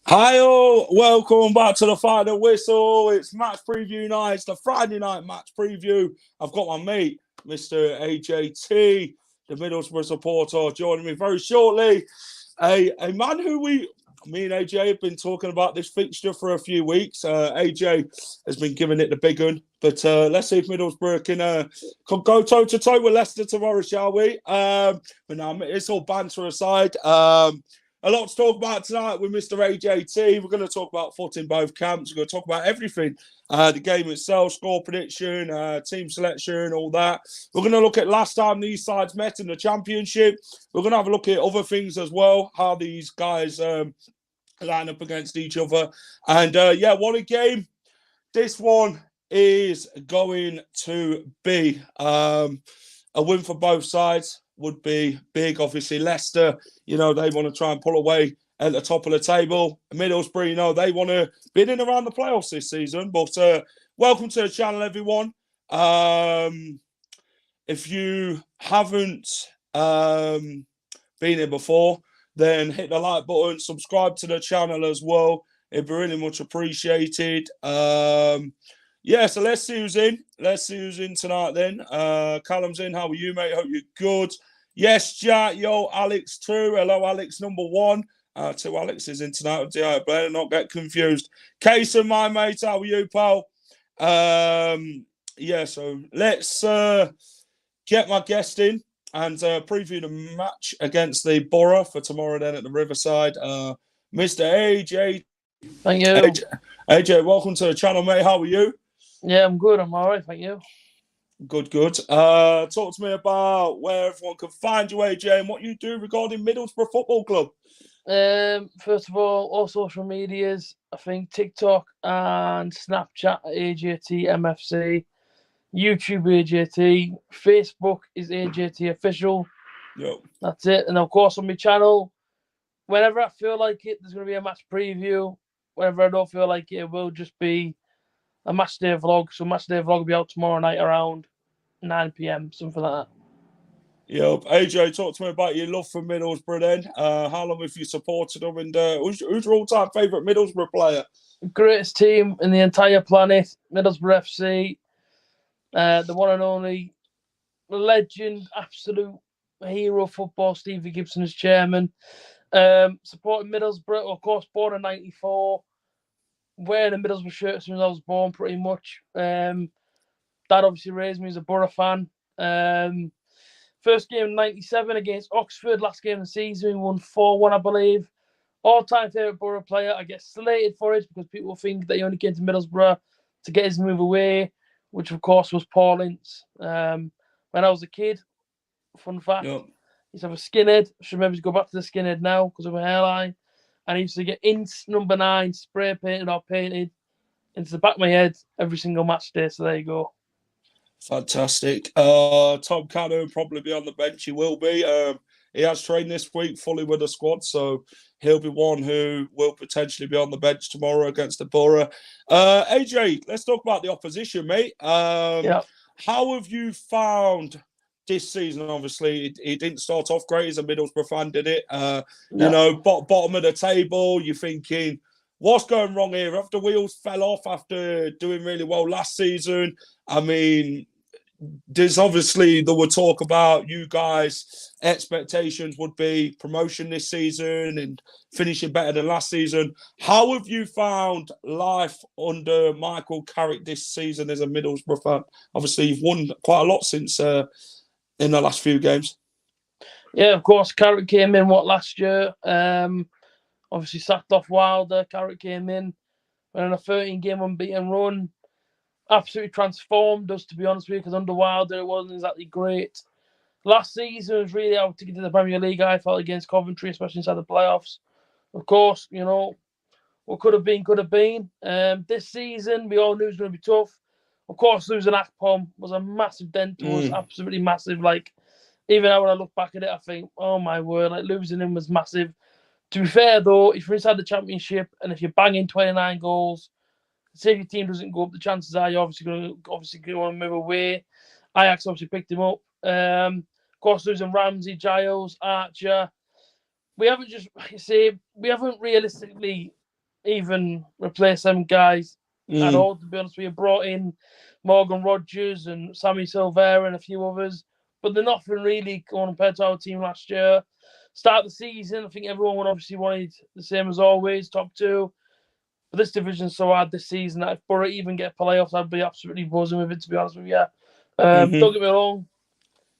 Hi all, welcome back to the Final Whistle. It's match preview night. It's the Friday night match preview. I've got my mate, Mr. AJT, the Middlesbrough supporter, joining me very shortly. A man who me and AJ have been talking about this fixture for a few weeks. AJ has been giving it the big one. But let's see if Middlesbrough can go toe-to-toe with Leicester tomorrow, shall we? But now it's all banter aside. A lot to talk about tonight with Mr. AJT. We're going to talk about foot in both camps. We're going to talk about everything. The game itself, score prediction, team selection, all that. We're going to look at last time these sides met in the Championship. We're going to have a look at other things as well, how these guys line up against each other. And what a game. This one is going to be a win for both sides. Would be big. Obviously, Leicester, they want to try and pull away at the top of the table. Middlesbrough, they want to be in and around the playoffs this season. But welcome to the channel, everyone. If you haven't been here before, then hit the like button, subscribe to the channel as well. It'd be really much appreciated. So let's see who's in. Let's see who's in tonight then. Callum's in. How are you, mate? Hope you're good. Yes, Jack. Yo, Alex too. Hello, Alex number one. Two Alexes in tonight. Better not get confused. Kason, my mate. How are you, pal? So let's get my guest in and preview the match against the Borough for tomorrow then at the Riverside. Mr. AJ. Thank you. AJ, welcome to the channel, mate. How are you? Yeah, I'm good. I'm all right. Thank you. Good. Talk to me about where everyone can find you, AJ, and what you do regarding Middlesbrough Football Club. First of all social medias, I think TikTok and Snapchat at AJT MFC, YouTube AJT, Facebook is AJT Official. Yep. That's it. And of course on my channel, whenever I feel like it, there's going to be a match preview. Whenever I don't feel like it will just be a match day vlog. So match day vlog will be out tomorrow night around 9 p.m, something like that. Yep. AJ, talk to me about your love for Middlesbrough then. How long have you supported them? And who's your all-time favourite Middlesbrough player? Greatest team in the entire planet, Middlesbrough FC. The one and only legend, absolute hero football, Stevie Gibson as chairman. Supporting Middlesbrough, of course, born in 94. Wearing a Middlesbrough shirt since I was born, pretty much. Dad obviously raised me as a Borough fan. First game in 97 against Oxford. Last game of the season, we won 4-1, I believe. All-time favourite Borough player. I get slated for it because people think that he only came to Middlesbrough to get his move away, which of course was Paul Ince. When I was a kid, fun fact, Yep. I used to have a skinhead. I should maybe go back to the skinhead now because of my hairline. And I used to get Ince number 9 spray painted or painted into the back of my head every single match day. So there you go. Fantastic. Tom Cannon will probably be on the bench. He will be. He has trained this week fully with the squad, so he'll be one who will potentially be on the bench tomorrow against the Borough. AJ, let's talk about the opposition, mate. How have you found this season? Obviously, it didn't start off great as a Middlesbrough fan, did it? Bottom of the table, you're thinking, what's going wrong here? After wheels fell off after doing really well last season. I mean, there were talk about you guys' expectations would be promotion this season and finishing better than last season. How have you found life under Michael Carrick this season as a Middlesbrough fan? Obviously, you've won quite a lot since in the last few games. Yeah, of course, Carrick came in last year. Obviously sacked off Wilder. Carrick came in, went on a 13-game unbeaten run. Absolutely transformed us, to be honest with you, because under Wilder it wasn't exactly great. Last season was really out to get to the Premier League, I felt, against Coventry, especially inside the playoffs. Of course, what could have been. This season, we all knew it was going to be tough. Of course, losing Akpom was a massive dent to us, absolutely massive. Like, even now when I look back at it, I think, oh my word, like losing him was massive. To be fair, though, if you're inside the Championship and if you're banging 29 goals, say if your team doesn't go up, the chances are you're obviously going to move away. Ajax obviously picked him up. Of course, losing Ramsey, Giles, Archer. We haven't we haven't realistically even replaced them guys at all, to be honest. We have brought in Morgan Rogers and Sammy Silvera and a few others, but they're nothing really compared to our team last year. Start of the season, I think everyone obviously wanted the same as always, top two. But this division's so hard this season that if Borough even get playoffs, I'd be absolutely buzzing with it, to be honest with you. Don't get me wrong,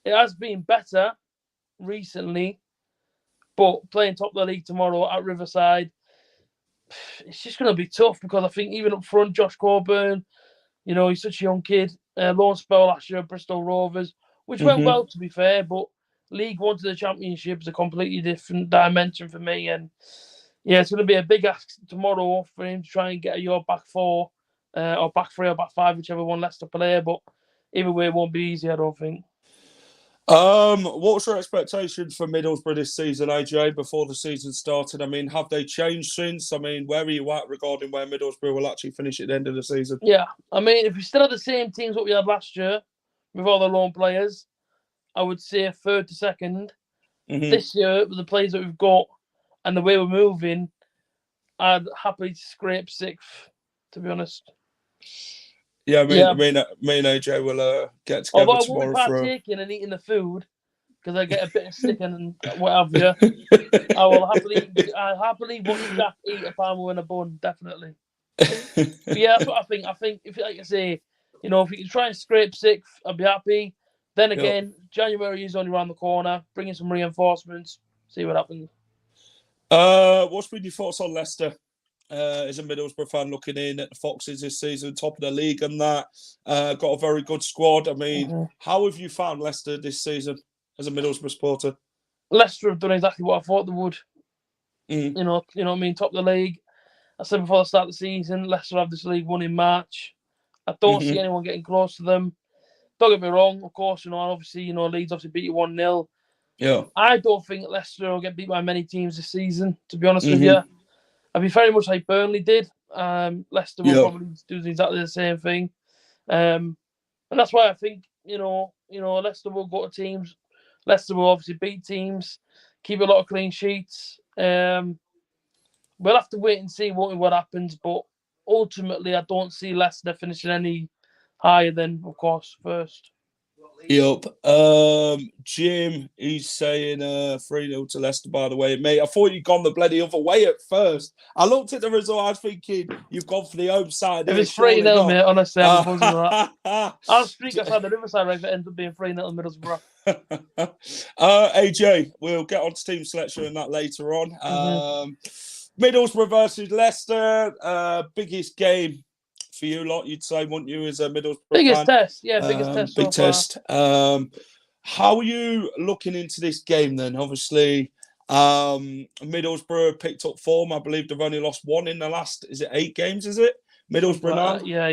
it has been better recently, but playing top of the league tomorrow at Riverside, it's just going to be tough because I think even up front, Josh Coburn, he's such a young kid. Loan spell last year at Bristol Rovers, which went well, to be fair, but League One to the Championship is a completely different dimension for me. And yeah, it's going to be a big ask tomorrow for him to try and get your back four, or back three, or back five, whichever one Leicester play. But either way, it won't be easy, I don't think. What's your expectations for Middlesbrough this season, AJ, before the season started? I mean, have they changed since? I mean, where are you at regarding where Middlesbrough will actually finish at the end of the season? Yeah, I mean, if we still have the same teams what we had last year, with all the loan players, I would say third to second. This year, with the players that we've got and the way we're moving, I'd happily scrape sixth, to be honest. Yeah, me and AJ will get together tomorrow. Although I won't be partaking and eating the food because I get a bit of sick and what have you. I'll happily watch Jack eat a palm in a bun, definitely. Yeah, that's what I think. I think if, like I say, if you can try and scrape sixth, I'd be happy. Then again, January is only around the corner. Bring in some reinforcements. See what happens. What's been your thoughts on Leicester? As a Middlesbrough fan looking in at the Foxes this season, top of the league and that, got a very good squad. I mean, how have you found Leicester this season as a Middlesbrough supporter? Leicester have done exactly what I thought they would. You know what I mean? Top of the league. I said before the start of the season, Leicester have this League One in March. I don't see anyone getting close to them. Don't get me wrong, of course, obviously, Leeds obviously beat you 1-0. Yeah. I don't think Leicester will get beat by many teams this season, to be honest with you. I'd be very much like Burnley did. Leicester will probably do exactly the same thing. And that's why I think, Leicester will go to teams. Leicester will obviously beat teams, keep a lot of clean sheets. We'll have to wait and see what happens. But ultimately, I don't see Leicester finishing any higher than, of course, first. Yep. Jim, he's saying 3-0 to Leicester, by the way. Mate, I thought you'd gone the bloody other way at first. I looked at the result, I was thinking you've gone for the home side. If it's 3-0, mate, honestly, I'm buzzing with that. I'll speak outside the Riverside if it ends up being 3-0 Middlesbrough. AJ, we'll get on to team selection and that later on. Middlesbrough versus Leicester, biggest game for you lot, you'd say, wouldn't you, as a Middlesbrough biggest fan? Test, yeah, biggest test. Big test. How are you looking into this game then? Obviously, Middlesbrough picked up form. I believe they've only lost one in the last, is it 8 games, is it? Middlesbrough now? Yeah.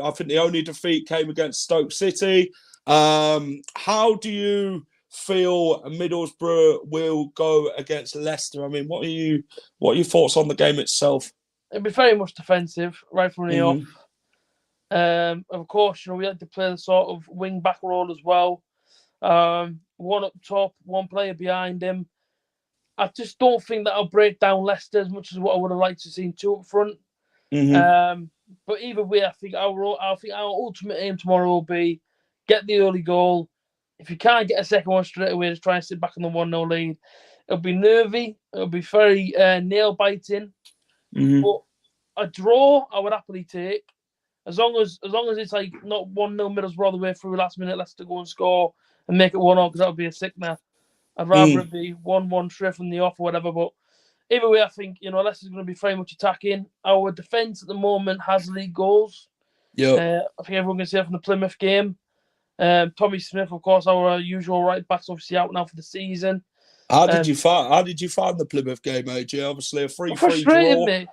I think the only defeat came against Stoke City. How do you feel Middlesbrough will go against Leicester? I mean, what are your thoughts on the game itself? It'd be very much defensive, right from the off. Of course, we like to play the sort of wing-back role as well. One up top, one player behind him. I just don't think that'll break down Leicester as much as what I would have liked to see 2 up front. But either way, I think our ultimate aim tomorrow will be get the early goal. If you can't get a second one straight away, just try and sit back on the 1-0 lead. It'll be nervy. It'll be very nail-biting. But a draw, I would happily take. As long as it's like not 1-0 Middlesbrough all the way through last minute, Leicester go and score and make it 1-0 because that would be a sickener. I'd rather it be 1-1 straight from the off or whatever. But either way, I think Leicester's going to be very much attacking. Our defence at the moment has league goals. Yeah, I think everyone can see that from the Plymouth game. Tommy Smith, of course, our usual right back's obviously out now for the season. How did you find the Plymouth game, AJ? Obviously a 3-3 Frustrating, draw. mate.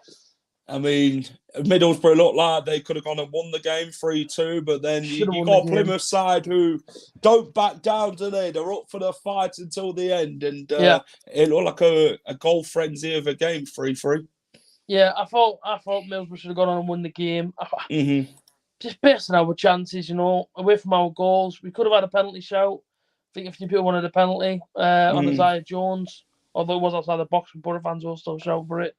I mean, Middlesbrough looked like they could have gone and won the game 3-2, but then you got a Plymouth side who don't back down, do they? They're up for the fight until the end, and it looked like a goal frenzy of a game, 3-3. Yeah, I thought Middlesbrough should have gone on and won the game. Just based on our chances, away from our goals, we could have had a penalty shout. I think a few people wanted a penalty on Isaiah Jones, although it was outside the box, and Borough fans will still shout for it.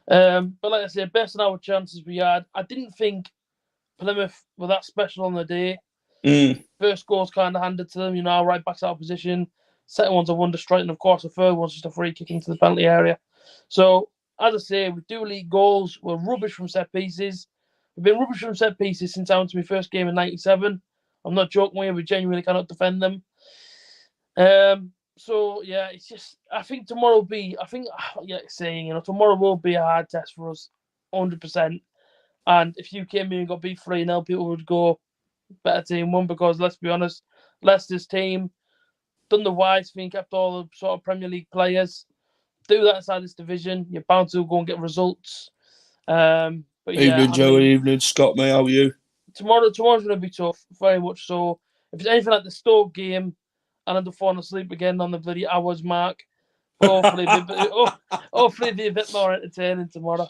But like I say, based on our chances we had, I didn't think Plymouth were that special on the day. First goal's kind of handed to them, our right back's out of position. Second one's a wonder strike, and of course the third one's just a free kick into the penalty area. So, as I say, we do league goals. We're rubbish from set pieces. We've been rubbish from set pieces since I went to my first game in '97. I'm not joking with you. We genuinely cannot defend them. So yeah, it's just I think tomorrow will be. Tomorrow will be a hard test for us, 100%. And if you came in and got beat 3-0, people would go better team won, because let's be honest, Leicester's team done the wise thing, kept all the sort of Premier League players. Do that inside this division, you're bound to go and get results. But evening, Joey. Evening, Scott. Mate, how are you? Tomorrow's going to be tough, very much so. If it's anything like the Stoke game, and I'm falling asleep again on the bloody hours mark, hopefully be a bit more entertaining tomorrow.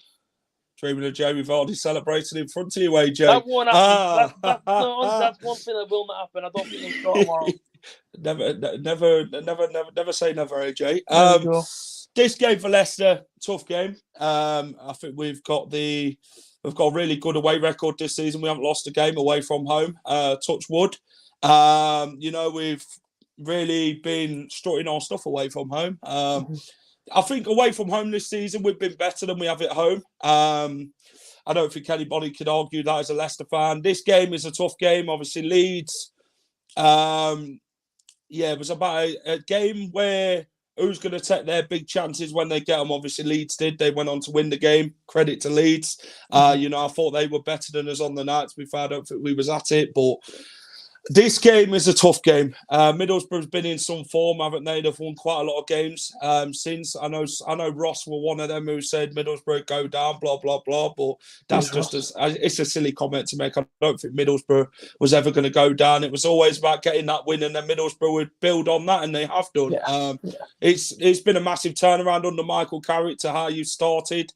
Dreaming of Jamie Vardy celebrating in front of you, AJ. That won't happen. That's one thing that will not happen. I don't think it'll start tomorrow. Never say never, AJ. This game for Leicester, tough game. I think we've got a really good away record this season. We haven't lost a game away from home. Touch wood. We've really been strutting our stuff away from home. I think away from home this season, we've been better than we have at home. I don't think anybody could argue that as a Leicester fan. This game is a tough game. Obviously, Leeds. It was about a game where who's going to take their big chances when they get them? Obviously, Leeds did. They went on to win the game. Credit to Leeds. I thought they were better than us on the night. To be fair, I don't think we was at it, but this game is a tough game. Middlesbrough's been in some form, haven't they? They've won quite a lot of games since. I know Ross were one of them who said Middlesbrough go down, blah, blah, blah. But that's it's a silly comment to make. I don't think Middlesbrough was ever going to go down. It was always about getting that win, and then Middlesbrough would build on that, and they have done. It's been a massive turnaround under Michael Carrick to how you started.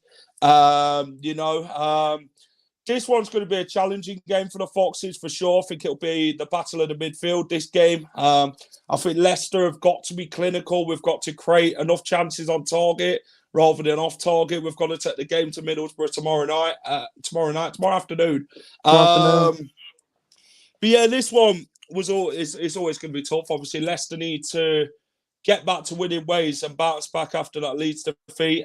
This one's going to be a challenging game for the Foxes for sure. I think it'll be the battle of the midfield, this game. I think Leicester have got to be clinical. We've got to create enough chances on target rather than off target. We've got to take the game to Middlesbrough tomorrow afternoon. But yeah, this one it's always going to be tough. Obviously, Leicester need to get back to winning ways and bounce back after that Leeds defeat.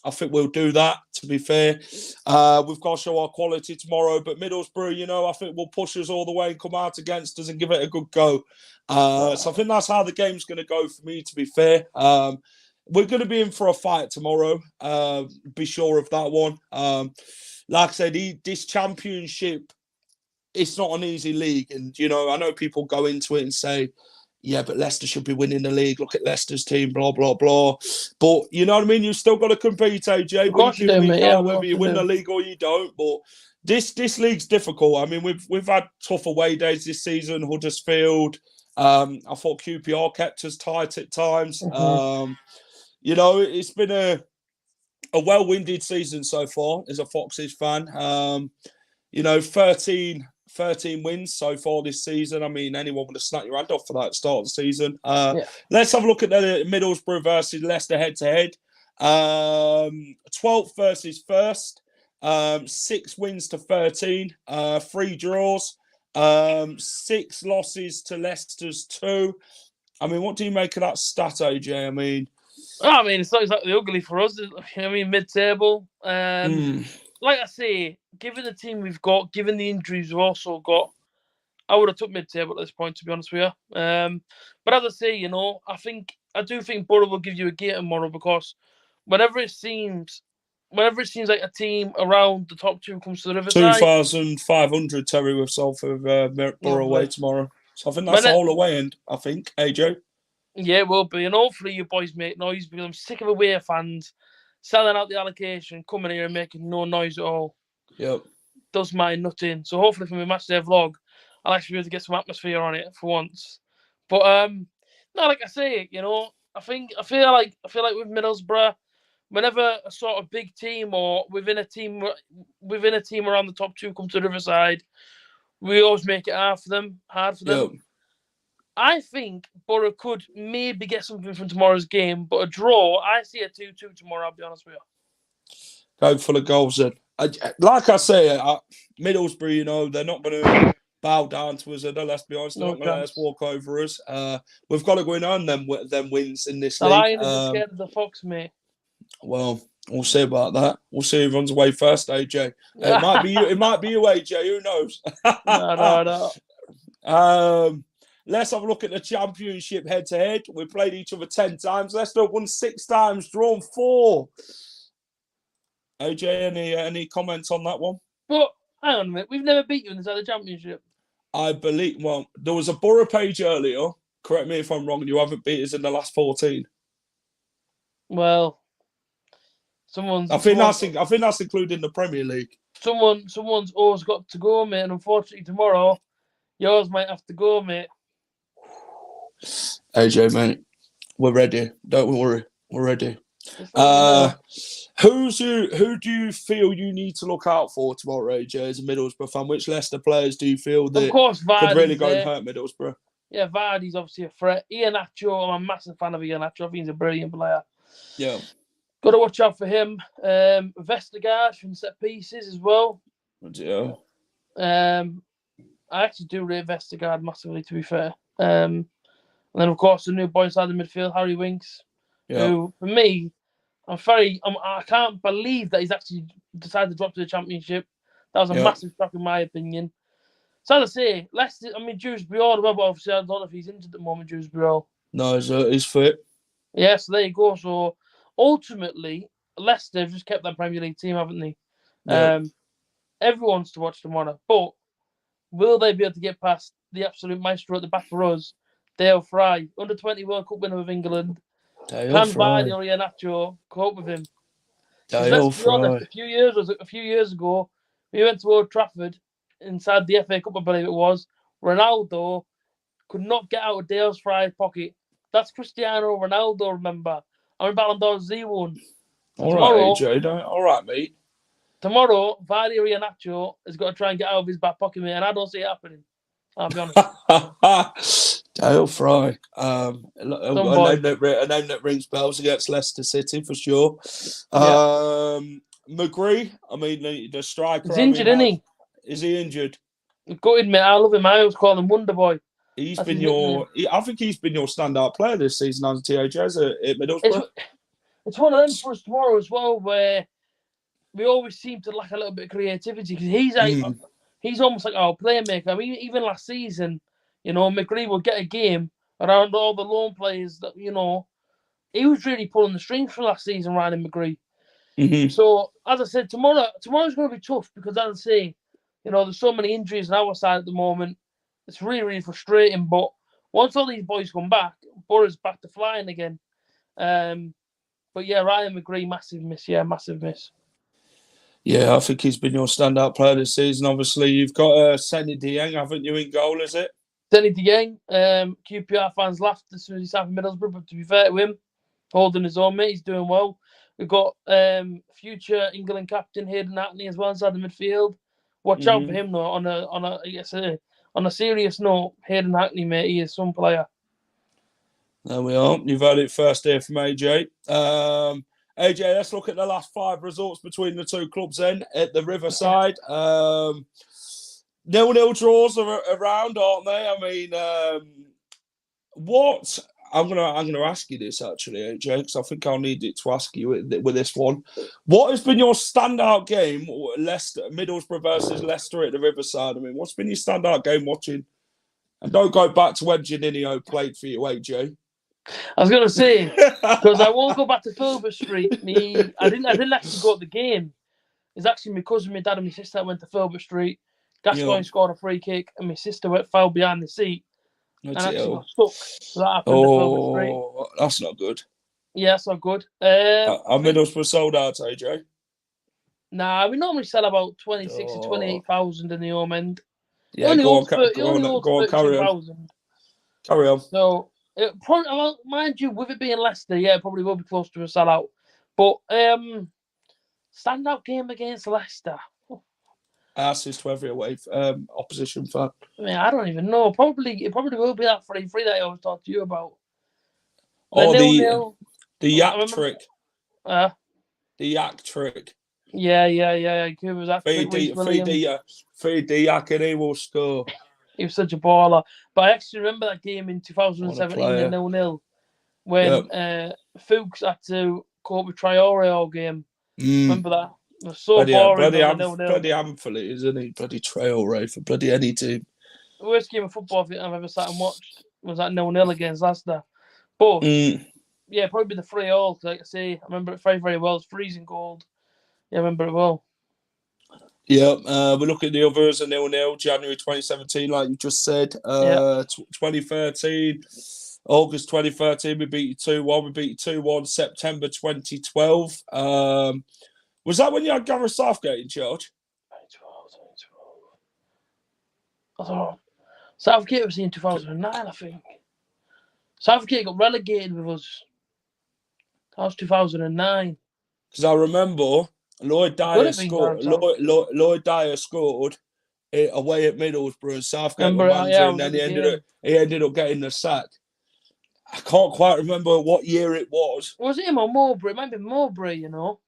I think we'll do that, to be fair. We've got to show our quality tomorrow. But Middlesbrough, I think will push us all the way and come out against us and give it a good go. So I think that's how the game's going to go for me, to be fair. We're going to be in for a fight tomorrow. Be sure of that one. Like I said, this championship, it's not an easy league. And, I know people go into it and say, yeah, but Leicester should be winning the league. Look at Leicester's team, blah, blah, blah. But you know what I mean? You've still got to compete, AJ. Whether you win the league or you don't. But this league's difficult. I mean, we've had tough away days this season. Huddersfield. I thought QPR kept us tight at times. It's been a well-winded season so far as a Foxes fan. 13 wins so far this season. I mean, anyone would have snapped your hand off for that at the start of the season. Let's have a look at the Middlesbrough versus Leicester head-to-head. 12th versus 1st. 6 wins to 13. 3 draws. 6 losses to Leicester's 2. I mean, what do you make of that stat, AJ? I mean, it's not exactly ugly for us. I mean, mid-table. Like I say, given the team we've got, given the injuries we've also got, I would have took mid-table at this point, to be honest with you. But as I say, I do think Borough will give you a gate tomorrow, because whenever it seems like a team around the top 2 comes to the Riverside. 2,500, Terry, with Salford Borough away tomorrow. So I think that's the whole away end, I think, AJ. Yeah, it will be. And hopefully you boys make noise because I'm sick of away fans selling out the allocation, coming here and making no noise at all. Yep. Does my nut in. So hopefully for my match day vlog, I'll actually be able to get some atmosphere on it for once. But no, like I say, you know, I feel like with Middlesbrough, whenever a sort of big team or within a team around the top two come to Riverside, we always make it hard for them. Yep. I think Borough could maybe get something from tomorrow's game, but a draw, I see a 2-2 tomorrow, I'll be honest with you. Go for the goals then. Like I say, Middlesbrough, you know, they're not going to bow down to us, let's be honest. They're not going to let us walk over us. We've got to go and earn them wins in this The league. Lion isn't scared of the fox, mate. Well, we'll see about that. We'll see who runs away first, AJ. It might be you. It might be you, AJ. Who knows? No. Let's have a look at the Championship head-to-head. We played each other 10 times. Leicester won 6 times, drawn 4. AJ, any comments on that one? But hang on a minute. We've never beat you in the Championship. I believe. Well, there was a Borough page earlier. Correct me if I'm wrong. You haven't beat us in the last 14. Well, I think that's including the Premier League. Someone's always got to go, mate. And unfortunately, tomorrow, yours might have to go, mate. AJ, mate, we're ready. Don't worry, we're ready. Who do you feel you need to look out for tomorrow, AJ, as a Middlesbrough fan? Which Leicester players do you feel that of course, could really go and hurt Middlesbrough? Yeah, Vardy's obviously a threat. Iheanacho, I'm a massive fan of Iheanacho. I think he's a brilliant player. Yeah. Got to watch out for him. Vestergaard from set pieces as well. Yeah. I actually do rate Vestergaard massively, to be fair. And then, of course, the new boy inside the midfield, Harry Winks, who, for me, I can't believe that he's actually decided to drop to the Championship. That was a massive shock, in my opinion. So, as I say, Leicester, Dewsbury all but obviously, I don't know if he's injured at the moment, Dewsbury. No, he's fit. Yeah, so there you go. So, ultimately, Leicester have just kept that Premier League team, haven't they? Yeah. Everyone's to watch tomorrow. But will they be able to get past the absolute maestro at the back for us? Dale Fry, under-20 World Cup winner of England. Can Vardy or Iheanacho cope with him? Dale Fry. A few years ago, we went to Old Trafford inside the FA Cup, I believe it was. Ronaldo could not get out of Dale Fry's pocket. That's Cristiano Ronaldo, remember? I'm in Ballon d'Or Z1. All right, AJ. All right, mate. Tomorrow, Vardy or Iheanacho has got to try and get out of his back pocket, mate, and I don't see it happening. I'll be honest. Dale Fry. A name that rings bells against Leicester City for sure. McGree, the striker. He's injured, isn't he? Is he injured? Gutted, mate. I love him. I always call him Wonder Boy. I think he's been your standout player this season, hasn't he, AJ, at Middlesbrough? It's one of them for us tomorrow as well, where we always seem to lack a little bit of creativity because he's almost like our playmaker. Even last season, McGree would get a game around all the lone players that, he was really pulling the strings for last season, Ryan McGree. Mm-hmm. So, as I said, tomorrow's going to be tough because, as I say, there's so many injuries on our side at the moment. It's really, really frustrating. But once all these boys come back, Borough's back to flying again. But yeah, Ryan McGree, massive miss. Yeah, massive miss. Yeah, I think he's been your standout player this season. Obviously, you've got Senny Dieng, haven't you, in goal, is it? Senny Dieng. QPR fans laughed as soon as he signed for Middlesbrough, but to be fair to him, holding his own, mate. He's doing well. We've got future England captain Hayden Hackney as well inside the midfield. Watch out for him, though. On a serious note, Hayden Hackney, mate, he is some player. There we are. You've heard it first here from AJ. AJ, let's look at the last 5 results between the two clubs then at the Riverside. 0-0 draws are around, aren't they? What? I'm gonna ask you this actually, AJ, because I think I'll need it to ask you with this one. What has been your standout game, Middlesbrough versus Leicester at the Riverside? What's been your standout game watching? And don't go back to when Janino played for you, AJ. I was going to say, because I won't go back to Filbert Street. I didn't actually go to the game. It's actually my cousin, my dad and my sister that went to Filbert Street. Gascoigne scored a free kick and my sister fell behind the seat. and Bloody actually hell. got stuck. So that happened at 12:03. Oh, that's not good. Yeah, so good. Our Middlesbrough sold out, AJ. Nah, we normally sell about 26 to Oh. 28,000 in the home end. Yeah, It go on, only holds go on, carry on. 32,000. Carry on. So, probably, well, mind you, with it being Leicester, yeah, it probably will be close to a sellout. But standout game against Leicester. Asses to every away opposition fan. I mean, I don't even know. It probably will be that 3-3 that I always talk to you about. Or the 0-0. yak trick. The yak trick. Yeah. Kuba's that trick. Feed the yak and he will score. He was such a baller. But I actually remember that game in 2017, the 0-0, when Fuchs had to cope with Traore all game. Remember that? It was so boring. Bloody Amphily, isn't he? Bloody Traore for bloody any team. The worst game of football I've ever sat and watched was that 0-0 against Leicester. But, yeah, probably the 3-3. Like I say, I remember it very, very well. It's freezing cold. Yeah, I remember it well. Yeah, we're looking at the others, a 0-0, January 2017, like you just said. 2013, August 2013, we beat you 2-1. We beat you 2-1, September 2012. Was that when you had Gareth Southgate in charge? 2012. I don't know. Southgate was in 2009, I think. Southgate got relegated with us. That was 2009. Because I remember Lloyd Dyer scored. Lloyd Dyer scored it away at Middlesbrough, and Southgate was manager, and then he ended up getting the sack. I can't quite remember what year it was. Was it him or Mowbray? It might be Mowbray, you know.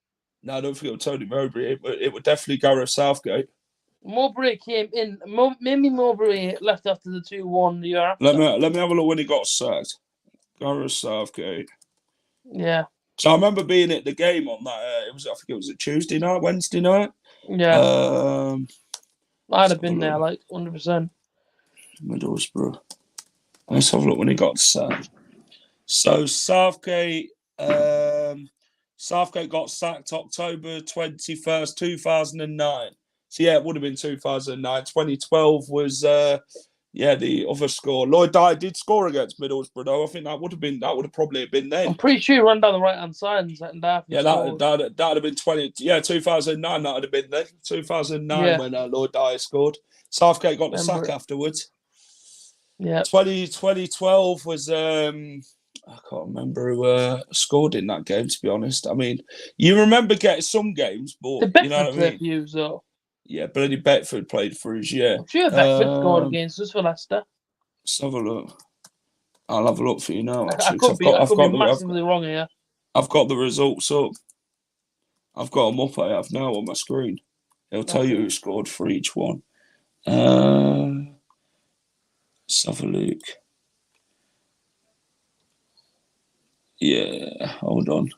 No, I don't think it was Tony Mowbray. It was definitely Gareth Southgate. Mowbray came in. Maybe Mowbray left after the 2-1 the year after. Let me have a look when he got sacked. Gareth Southgate. Yeah. So I remember being at the game on that. I think it was a Tuesday night, Wednesday night. Yeah. I'd have been there, like 100%. Middlesbrough. Let's have a look when he got sacked. So Southgate got sacked October 21st, 2009. So yeah, it would have been 2009. 2012 was the other score. Lloyd Dyer did score against Middlesbrough though. I think that would have probably been then. I'm pretty sure he ran down the right hand side in the second half. Yeah, that would have been 2009. That would have been then 2009 when Lloyd Dyer scored. Southgate got the sack afterwards. Yeah. 2012 was I can't remember who scored in that game, to be honest. I mean, you remember getting some games, but you know what I mean? Views, though. Yeah, Bloody Beckford played for us, yeah. I'm sure Beckford scored against us for Leicester. Let's have a look. I'll have a look for you now, actually. I could be massively wrong here. I've got the results up. I've got them up, I have now on my screen. It'll tell you who scored for each one. Let's have a look. Yeah, hold on.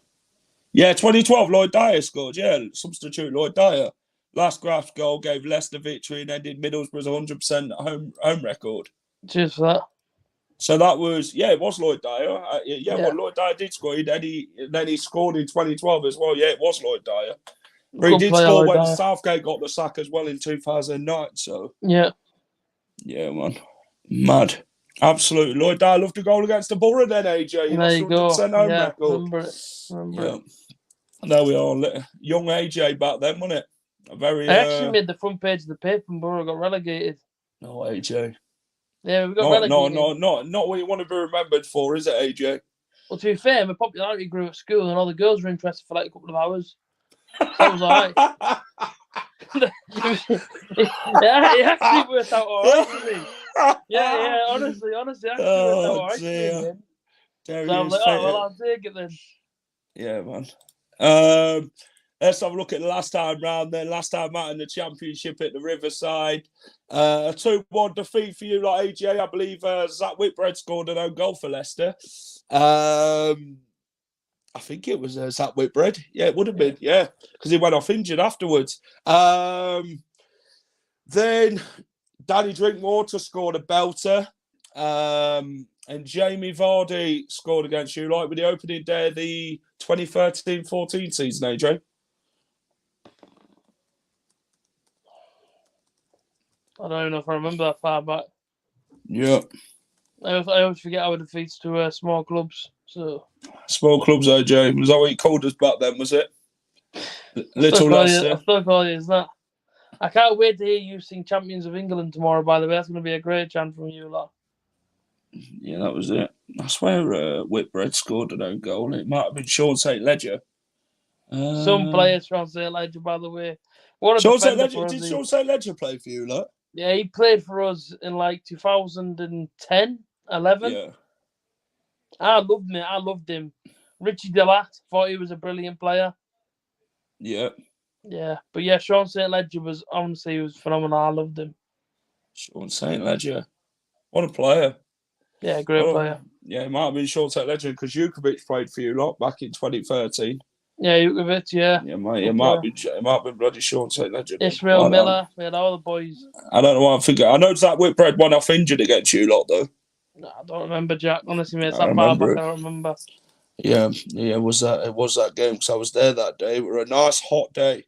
Yeah, 2012, Lloyd Dyer scored. Yeah, substitute Lloyd Dyer. Last Graf's goal gave Leicester victory and ended Middlesbrough's 100% home record. Cheers for that. So that was, it was Lloyd Dyer. Well, Lloyd Dyer did score. Then he scored in 2012 as well. Yeah, it was Lloyd Dyer. But he did score when Southgate got the sack as well in 2009. So yeah, man, mad. Absolutely. Lloyd Dyer loved to goal against the Borough then, AJ. There you go. Home record. Remember it. There we are. Young AJ back then, wasn't it? I actually made the front page of the paper and Borough got relegated. No, AJ. Yeah, we got relegated. Not what you want to be remembered for, is it, AJ? Well, to be fair, my popularity grew at school and all the girls were interested for like a couple of hours. So that was all right. it actually worked out all right for me. Yeah, honestly, it actually worked out all right for me. So I was like, I'll take it then. Yeah, man. Let's have a look at the last time round then. Last time out in the Championship at the Riverside. A 2-1 defeat for you, like AJ. I believe Zach Whitbread scored an own goal for Leicester. I think it was Zach Whitbread. Yeah, it would have been, because he went off injured afterwards. Then Danny Drinkwater scored a belter. And Jamie Vardy scored against you, like with the opening day of the 2013-14 season, AJ. I don't know if I remember that far back. Yeah. I always forget our defeats to small clubs. So Small clubs, AJ. Was that what you called us back then, was it? I Little Leicester. still call you, isn't that? I can't wait to hear you sing Champions of England tomorrow, by the way. That's going to be a great chant from you lot. Yeah, that was it. I swear Whitbread scored an own goal. It might have been Sean St. Ledger. Some players from St. Ledger, by the way. What a Sean St. defender Ledger. for us. Did Sean St. Ledger play for you, look? Yeah, he played for us in like 2010, 11. Yeah. I loved him. Richie Delat, thought he was a brilliant player. Yeah. Yeah, but yeah, Sean St. Ledger was phenomenal. I loved him. Sean St. Ledger. What a player. Yeah, great player. Yeah, it might have been Sean St. Ledger because Jukovic played for you lot back in 2013. Yeah, Jukovic, yeah. Yeah, it might have been bloody Sean St. Ledger. Ishmael Miller, we had all the boys. I don't know why I think. I know Zach Whitbread went off injured against you lot though. No, I don't remember, Jack. Honestly, mate, it's I that far remember back. it. I don't remember. Yeah, it was that game because I was there that day. It was a nice hot day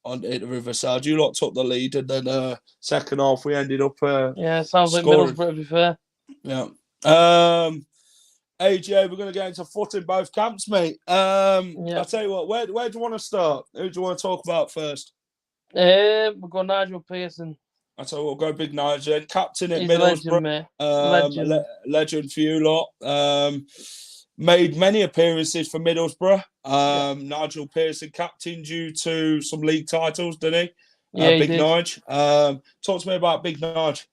on the Riverside. You lot took the lead, and then second half we ended up. Yeah, sounds scoring. like Middlesbrough, to be fair. Yeah. AJ, we're going to get into foot in both camps, mate. I'll tell you what. Where do you want to start? Who do you want to talk about first? We'll go Nigel Pearson. I tell you what, we'll go Big Nigel, captain at He's Middlesbrough. Legend, mate. Legend for you lot. Made many appearances for Middlesbrough. Nigel Pearson captained you to some league titles, didn't he? Yeah, Big Nige. Talk to me about Big Nige.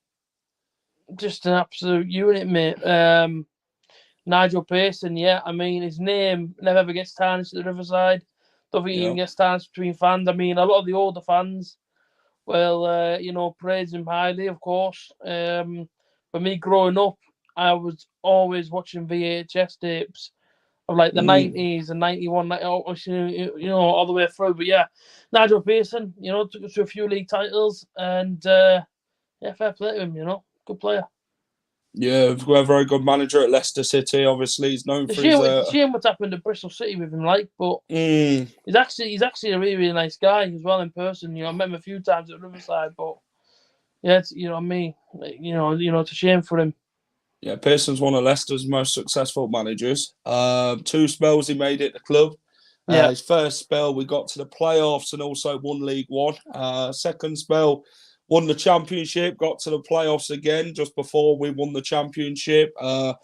Just an absolute unit, mate. Nigel Pearson, yeah. I mean, his name never ever gets tarnished at the Riverside. Don't think he even gets tarnished between fans. I mean, a lot of the older fans will, praise him highly, of course. For me growing up, I was always watching VHS tapes of like the 90s and 91, all the way through. But yeah, Nigel Pearson, took us to a few league titles and fair play to him, good player. Yeah, we're a very good manager at Leicester City. Obviously, he's known for his. Shame what's happened to Bristol City with him, but he's actually a really, really nice guy as well in person. I met him a few times at Riverside, but yeah, it's, it's a shame for him. Yeah, Pearson's one of Leicester's most successful managers. 2 spells he made at the club. His first spell, we got to the playoffs and also won League One. Second spell, won the championship, got to the playoffs again just before we won the championship. A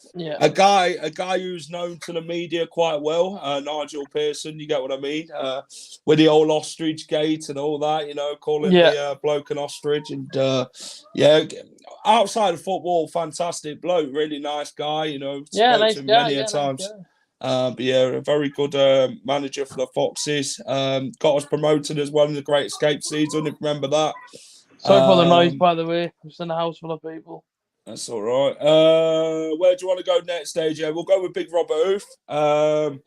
guy who's known to the media quite well, Nigel Pearson, you get what I mean? With the old ostrich gate and all that, calling the bloke an ostrich. And outside of football, fantastic bloke, really nice guy, nice to him guy, many a times. But yeah, a very good manager for the Foxes. Got us promoted as well in the Great Escape season, if you remember that. Sorry for the noise, by the way. I'm just in a house full of people. That's all right. Where do you want to go next, AJ? We'll go with Big Robert Huth.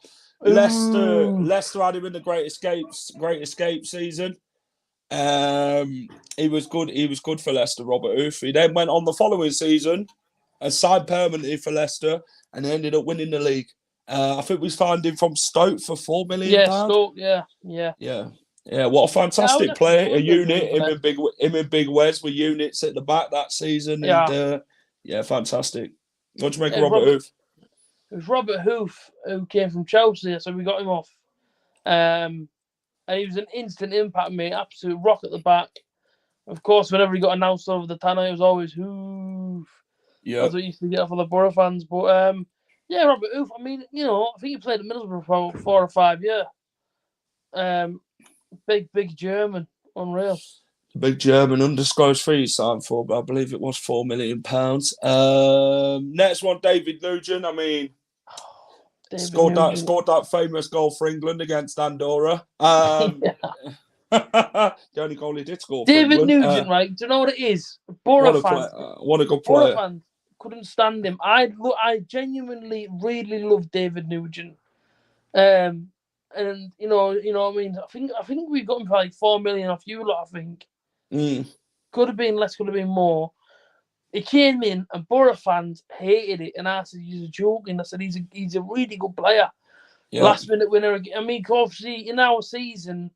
Leicester had him in the Great Escape season. He was good. He was good for Leicester, Robert Huth. He then went on the following season and signed permanently for Leicester, and they ended up winning the league. I think we signed him from Stoke for £4 million. Yeah, Stoke. Yeah, what a fantastic player! A unit. Him and Big Wes were units at the back that season. And, fantastic. What do you make of Robert Huth? It was Robert Huth who came from Chelsea, so we got him off. And he was an instant impact, mate. Absolute rock at the back. Of course, whenever he got announced over the tannoy, it was always Huth. Yeah, that's what used to get off of the Borough fans. But Robert Huth. I mean, I think he played at Middlesbrough for 4 or 5 years. Big German, unreal. Big German, undisclosed fee he signed for, but I believe it was £4 million. Next one, David Nugent. I mean, scored that famous goal for England against Andorra. The only goal he did score. David for England. Nugent, right? Do you know what it is? Borough fans. What a good player. Borough fans couldn't stand him. I genuinely really love David Nugent. And you know what I mean. I think we got him for like 4 million off you lot. I think could have been less, could have been more. He came in and Borough fans hated it, and I said he's joking. I said he's a really good player. Yeah. Last minute winner. I mean, obviously in our season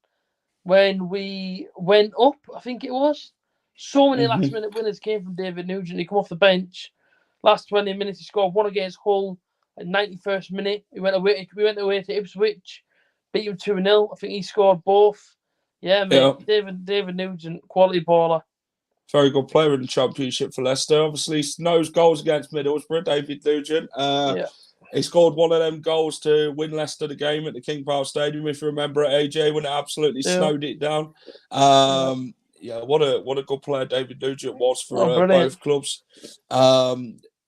when we went up, I think it was so many last minute winners came from David Nugent. He come off the bench. Last 20 minutes, he scored one against Hull at 91st minute. We went away to Ipswich, beat him 2-0. I think he scored both. Yeah, mate. Yeah. David Nugent, quality baller. Very good player in the Championship for Leicester. Obviously, knows goals against Middlesbrough, David Nugent. He scored one of them goals to win Leicester the game at the King Power Stadium, if you remember it, AJ, when it absolutely snowed it down. What a good player David Nugent was for both clubs.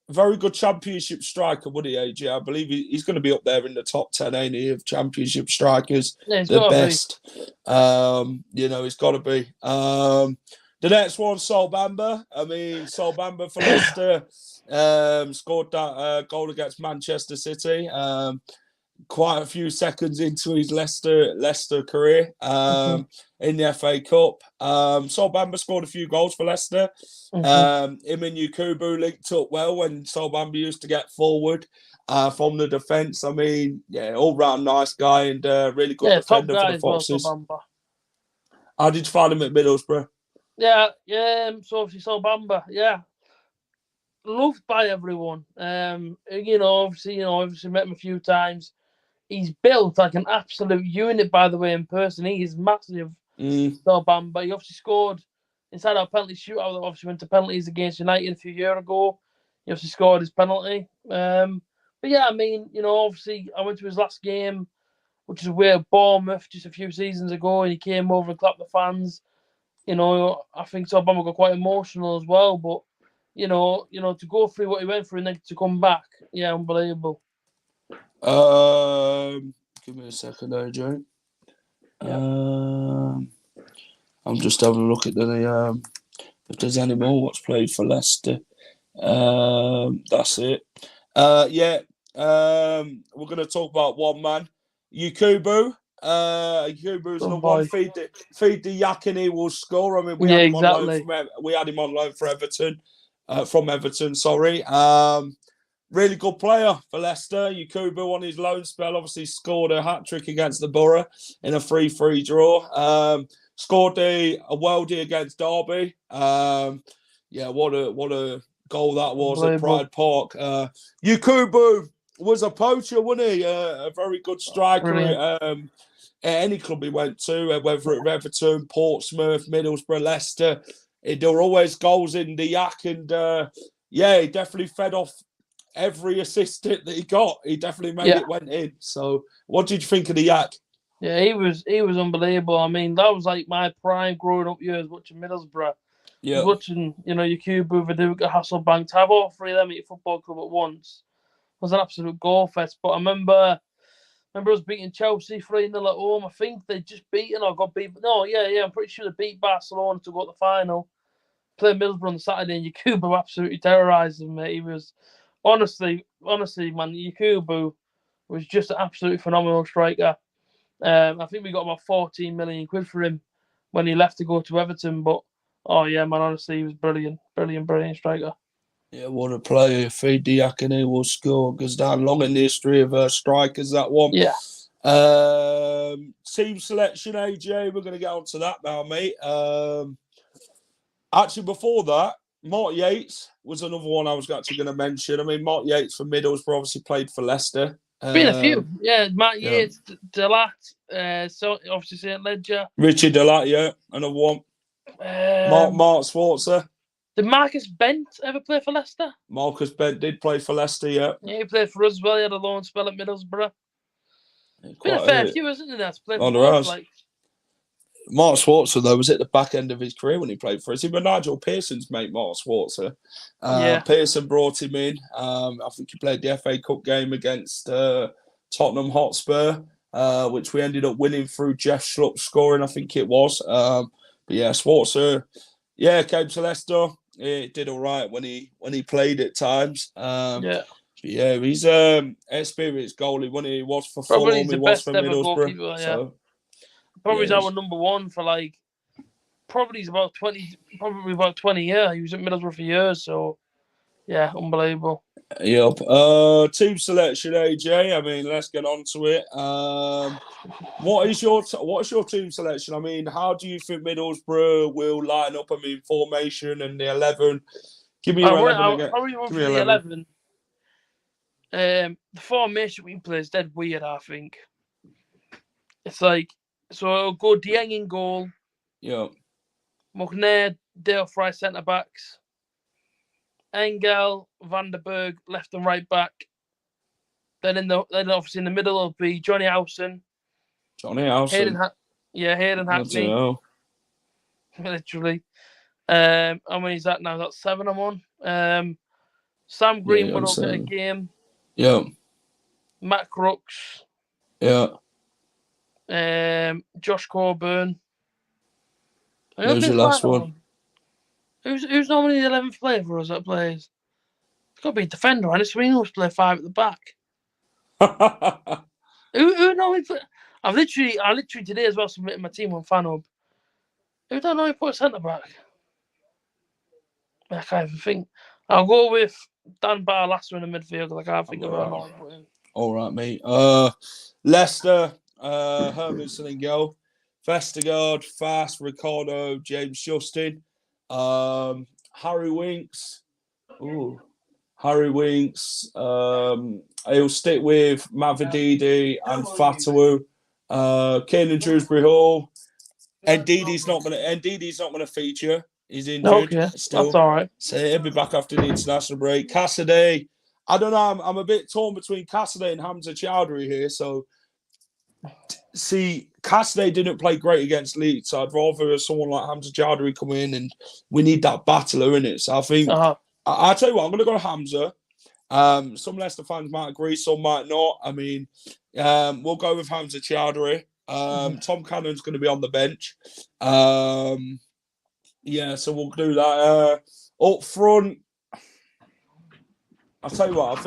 Very good Championship striker, would he, AJ? I believe he's going to be up there in the top 10, ain't he, of Championship strikers. Yeah, the best. He's got to be. The next one, Bamba. Bamba for Leicester scored that goal against Manchester City. Quite a few seconds into his Leicester career in the FA Cup. Bamba scored a few goals for Leicester. Him and Yakubu linked up well when Bamba used to get forward from the defence. All-round nice guy and really good defender for the Foxes. Well, How did you find him at Middlesbrough? So obviously Bamba, loved by everyone. Obviously met him a few times. He's built like an absolute unit, by the way, in person. He is massive. Bamba. He obviously scored inside our penalty shootout that obviously went to penalties against United a few years ago. He obviously scored his penalty. Obviously I went to his last game, which is away at Bournemouth just a few seasons ago, and he came over and clapped the fans. I think Bamba got quite emotional as well, but to go through what he went through and then to come back, unbelievable. Give me a second, AJ. I'm just having a look at if there's any more what's played for Leicester. That's it. We're going to talk about one man, Yakubu. Yakubu's the one. Feed the yak and he will score. We had him on loan for Everton. From Everton, sorry. Really good player for Leicester. Yakubu on his loan spell obviously scored a hat-trick against the Borough in a 3-3 draw. Scored a worldie against Derby. What a goal that was at Pride Park. Yakubu was a poacher, wasn't he? A very good striker at any club he went to, whether at Everton, Portsmouth, Middlesbrough, Leicester. There were always goals in the yak, and he definitely fed off every assist that he got. He definitely made it went in. So, what did you think of the yak? Yeah, he was unbelievable. That was like my prime growing up years watching Middlesbrough. Yeah, watching Yakubu, Viduka, Hasselbank, to have all three of them at your football club at once was an absolute goal fest. But I remember us beating Chelsea 3-0 at home. I think they just beaten or got beat. No, I'm pretty sure they beat Barcelona to go to the final. Played Middlesbrough on the Saturday, and Yakubu absolutely terrorised them, mate. He was honestly, man, Yakubu was just an absolutely phenomenal striker. I think we got about 14 million quid for him when he left to go to Everton. But honestly, he was brilliant striker. Yeah, what a player. Feed the yak and he will score. Goes down long in the history of strikers, that one. Yeah. Team selection, AJ. We're going to get on to that now, mate. Actually, before that, Mark Yates was another one I was actually going to mention. Mark Yates for Middlesbrough obviously played for Leicester. Been a few. Mark Yates, Delat, obviously St. Ledger. Richard Delat, another one. Mark Schwarzer. Did Marcus Bent ever play for Leicester? Marcus Bent did play for Leicester, yeah. Yeah, he played for us as well. He had a loan spell at Middlesbrough. Been a fair few, isn't there? Mark Schwarzer, though, was at the back end of his career when he played for us. He was Nigel Pearson's mate, Mark Schwarzer. Pearson brought him in. I think he played the FA Cup game against Tottenham Hotspur, which we ended up winning through Jeff Schlupp scoring, I think it was. Schwarzer, came to Leicester. He did all right when he played at times. He's experienced goalie when he was for Fulham, he was for Middlesbrough. Probably our number one for probably about 20 years. He was at Middlesbrough for years, so unbelievable. Yep. Team selection, AJ. Let's get on to it. What's your team selection? How do you think Middlesbrough will line up? Formation and the 11. Give me your 11 I'll again. probably run Give for me the 11. 11. The formation we play is dead weird, I think. It's like, so it'll go Dieng in goal, Yeah. McNair, Dale Fry centre backs, Engel, Vanderberg left and right back. Then obviously in the middle will be Johnny Howson, Johnny Howson. Hayden I don't Hackney, know. literally. How many is that now? That's 7 I'm on. Sam Greenwood will get a game. Yeah. Matt Crooks. Yeah. Josh Coburn. Who's your last one? Who's normally the 11th player for us that plays? It's got to be a defender, and it's we always play 5 at the back. Who normally play? I literally today as well submitted my team on FanHub. Who don't know he put a centre back? I can't even think. I'll go with Dan Barlaser in the midfield because I can't think of him. All right, mate. Leicester, Hermanson and goal. Vestergaard, Fast, Ricardo, James Justin, Harry Winks. Ooh, Harry Winks. He'll stick with Mavididi and Fatawu. Keenan Dewsbury Hall. Ndidi's not gonna feature. He's injured. Okay, still. that's all right. So he'll be back after the international break. Cassidy. I don't know. I'm a bit torn between Cassidy and Hamza Chowdhury here. So, see, Cassidy didn't play great against Leeds. So I'd rather someone like Hamza Chowdhury come in, and we need that battler in it. So I think I'll tell you what. I'm going to go Hamza. Some Leicester fans might agree, some might not. I mean, we'll go with Hamza Chowdhury. Tom Cannon's going to be on the bench. Yeah, so we'll do that. Up front, I'll tell you what.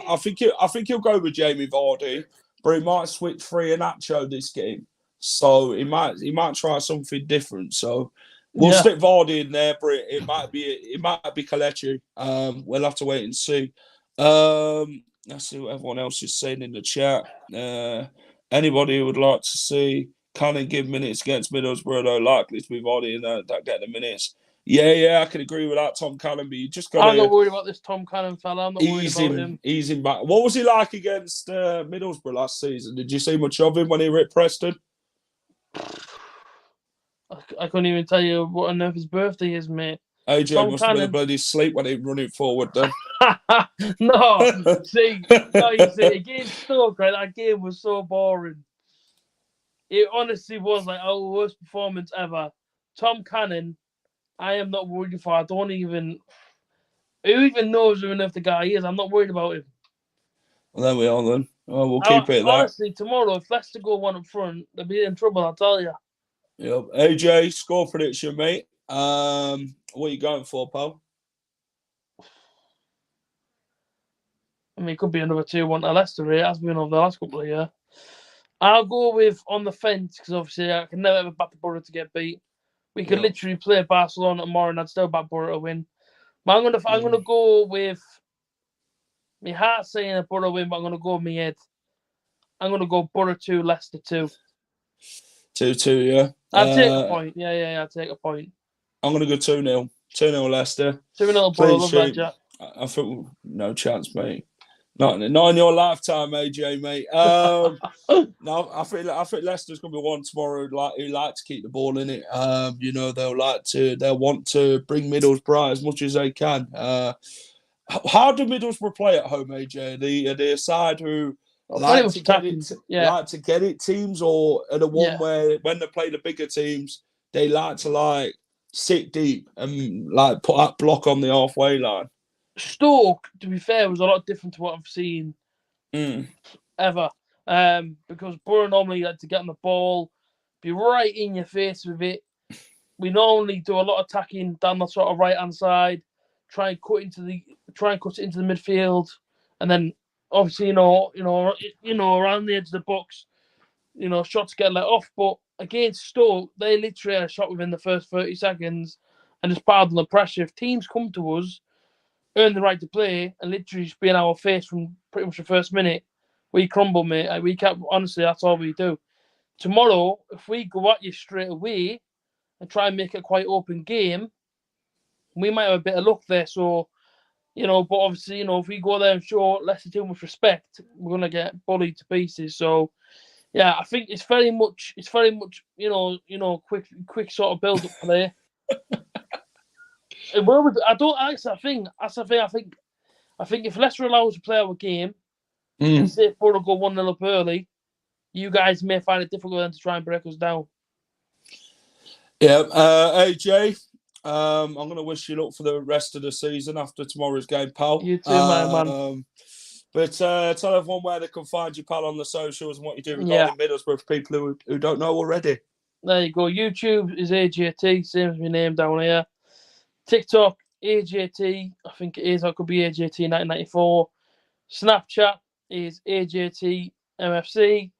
I think he'll go with Jamie Vardy, but he might switch Free and Nacho this game. So he might try something different. So we'll stick Vardy in there, but it might be Kelechi. We'll have to wait and see. Let's see what everyone else is saying in the chat. Anybody who would like to see Cannon give minutes against Middlesbrough, though, likely to be Vardy and that get the minutes. Yeah, I can agree with that, Tom Cannon. But you just got. I'm not worried about this Tom Cannon fella. I'm not worried about him. Ease him back. What was he like against Middlesbrough last season? Did you see much of him when he ripped Preston? I couldn't even tell you what on earth his birthday is, mate. AJ must have been bloody sleep when he running forward then. No, you see, against Stoke, right, that game was so boring. It honestly was like our worst performance ever. Tom Cannon, I am not worried for. I don't even. Who even knows who enough the guy is? I'm not worried about him. Well, there we are then. Oh, we'll keep it there. Honestly, tomorrow, if Leicester go 1 up front, they'll be in trouble, I'll tell you. Yep. AJ, score prediction, mate. What are you going for, pal? I mean, it could be another 2-1 to Leicester here. It has been over the last couple of years. I'll go with on the fence because obviously I can never ever back Borough to get beat. We could literally play Barcelona tomorrow and I'd still back Borough to win. But I'm gonna go with my heart saying a Borough win, but I'm gonna go with my head. I'm gonna go Borough 2, Leicester 2. 2-2, yeah. I'll take a point. Yeah, I'll take a point. I'm gonna go 2-0. 2-0 Leicester. 2-0 Borough, love that, Jack. I think no chance, mate. Not in your lifetime, AJ, mate. No, I think Leicester's gonna be one tomorrow who like to keep the ball in it. They'll want to bring Middlesbrough as much as they can. How do Middlesbrough play at home, AJ? Are they a side who like to get it teams, or are the one where when they play the bigger teams, they like to sit deep and put that block on the halfway line? Stoke, to be fair, was a lot different to what I've seen ever. Because Borough normally like to get on the ball, be right in your face with it. We normally do a lot of attacking down the sort of right hand side, try and cut it into the midfield, and then obviously around the edge of the box, shots get let off. But against Stoke, they literally had a shot within the first 30 seconds, and just pardon the pressure. If teams come to us, earn the right to play, and literally just be in our face from pretty much the first minute, we crumble, mate. Honestly, that's all we do. Tomorrow, if we go at you straight away and try and make it quite open game, we might have a bit of luck there. So, but obviously, if we go there and show Leicester too much respect, we're going to get bullied to pieces. So, yeah, I think it's very much, quick sort of build-up play. I don't actually. I think if Leicester allow us to play our game, and say Borough go 1-0 up early, you guys may find it difficult then to try and break us down. Yeah, AJ, I'm going to wish you luck for the rest of the season after tomorrow's game, pal. You too, my man. But tell everyone where they can find you, pal, on the socials and what you do regarding Middlesbrough for people who don't know already. There you go. YouTube is AJT, same as my name down here. TikTok, AJT, I think it is. I could be AJT 1994. Snapchat is AJT MFC.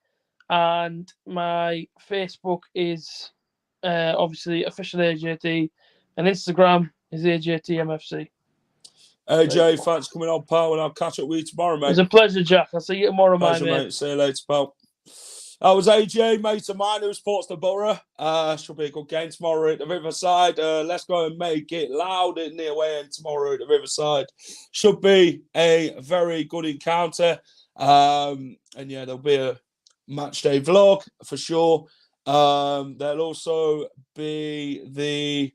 And my Facebook is obviously official AJT. And Instagram is AJT MFC. AJ, thanks for coming on, pal, and I'll catch up with you tomorrow, mate. It's a pleasure, Jack. I'll see you tomorrow, mate. See you later, pal. That was AJ, mate of mine, who supports the Borough. Should be a good game tomorrow at the Riverside. Let's go and make it loud in the away end tomorrow at the Riverside. Should be a very good encounter. And yeah, there'll be a match day vlog for sure. There'll also be the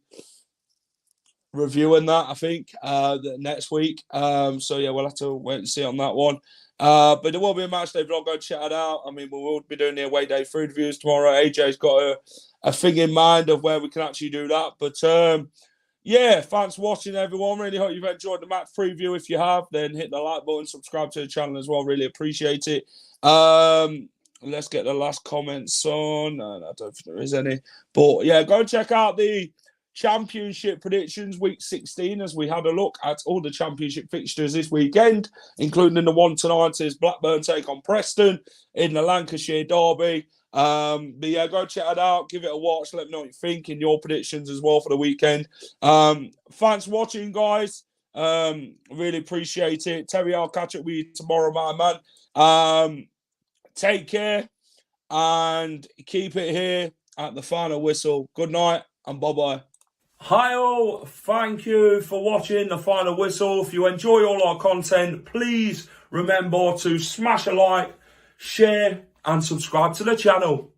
review in that, I think, next week. So yeah, we'll have to wait and see on that one. But there will be a match day vlog. Go check it out. I mean, we will be doing the away day food reviews tomorrow. AJ's got a thing in mind of where we can actually do that. But yeah, thanks for watching, everyone. Really hope you've enjoyed the match preview. If you have, then hit the like button, subscribe to the channel as well. Really appreciate it. Let's get the last comments on. I don't think there is any. But yeah, go check out the Championship predictions week 16 as we had a look at all the Championship fixtures this weekend, including the 1-90s Blackburn take on Preston in the Lancashire derby. But yeah, go check it out, give it a watch, let me know what you think in your predictions as well for the weekend. Thanks for watching, guys. Really appreciate it. Terry, I'll catch up with you tomorrow, my man. Take care and keep it here at the final whistle. Good night and bye-bye. Hi all, thank you for watching the final whistle. If you enjoy all our content, please remember to smash a like, share and subscribe to the channel.